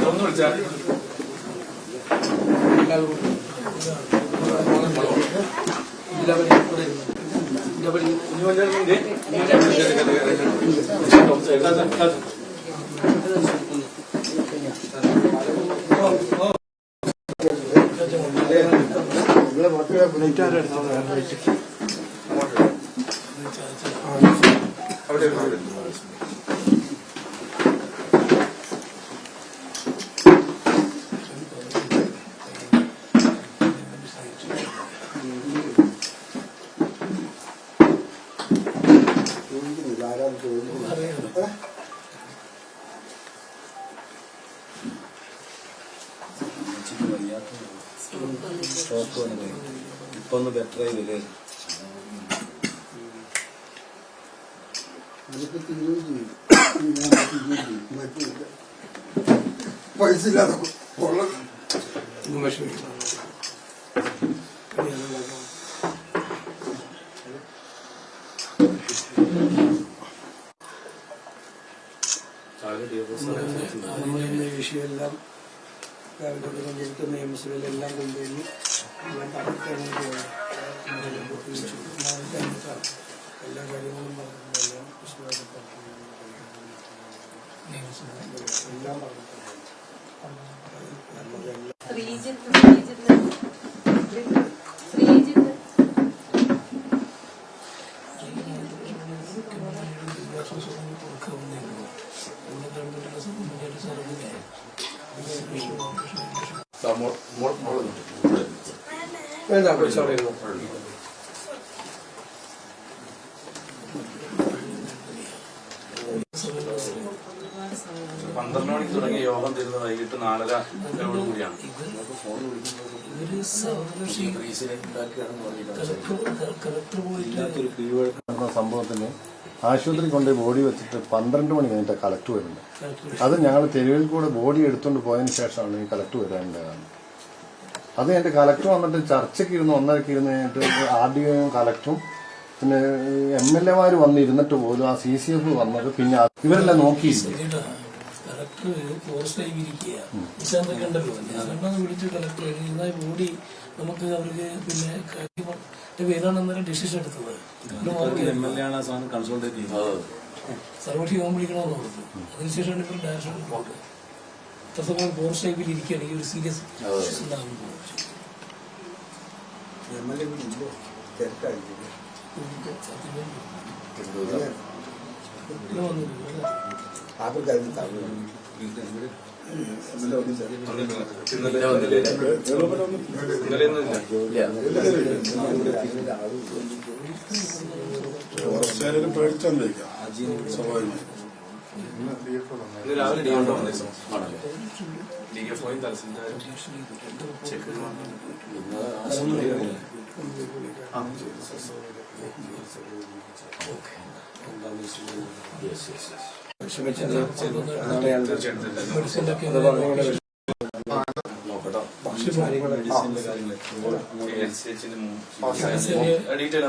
ഒന്ന് വിളിച്ചാൽ ഇപ്പൊ ഒന്ന് ബെറ്റർ ആയില്ലേ? പൈസ ഇല്ലാതെ നമ്മളിന്ന് വിഷയമെല്ലാം രാവിലെ നിയമസഭയിലെല്ലാം കൊണ്ടുവന്ന് എല്ലാ കാര്യങ്ങളും പറഞ്ഞെല്ലാം എല്ലാം വേണ്ട വിളിച്ചോളിരുന്നു. 12 മണിക്ക് തുടങ്ങിയ യോഗം തീരുന്ന വൈകിട്ട് 4:30 കൂടിയാണ്. സംഭവത്തിന് ആശുപത്രി കൊണ്ട് ബോഡി വെച്ചിട്ട് 12 മണി കഴിഞ്ഞിട്ട് കളക്ട് വരുന്നത്. അത് ഞങ്ങൾ തെരുവിൽ കൂടെ ബോഡി എടുത്തുകൊണ്ട് പോയതിന് ശേഷമാണ് ഈ കളക്ട് വരാനുണ്ടായത്. അത് കഴിഞ്ഞിട്ട് കളക്ടർ വന്നിട്ട് ചർച്ചയ്ക്ക് ഇരുന്ന് 1:30 ഇരുന്ന് കഴിഞ്ഞിട്ട് RDOയും കളക്ടറും പിന്നെ MLA വന്നിരുന്നിട്ട് പോലും ആ CCF വന്നത് പിന്നെ ഇവരെല്ലാം നോക്കിയില്ല. കളക്ടർ പോസ്റ്റ് ആയിരിക്കുക നിശാന്തൊക്കെ ഉണ്ടല്ലോ, ഞാനെണ്ണത് വിളിച്ച് കളക്ടർ ഇതായി ബോഡി നമുക്ക് അവർക്ക് പിന്നെ പേരാണ് അന്നേരം ഡിസിഷൻ എടുത്തത്. സർവ്വക്ഷി യോഗം വിളിക്കണമെന്ന് കൊടുത്തു. അതിനുശേഷമാണ് ഇവർ ഡയറക്ഷൻ റിപ്പോർട്ട് എത്ര സമയം പോസ്റ്റ് ടൈപ്പിൽ ഇരിക്കുകയാണെങ്കിൽ ഒരു സീരിയസ് ഉണ്ടാകുന്നു. രാവിലെ DFOയും തഹസിൽദാരും ചെക്ക് ഡീറ്റെയിൽ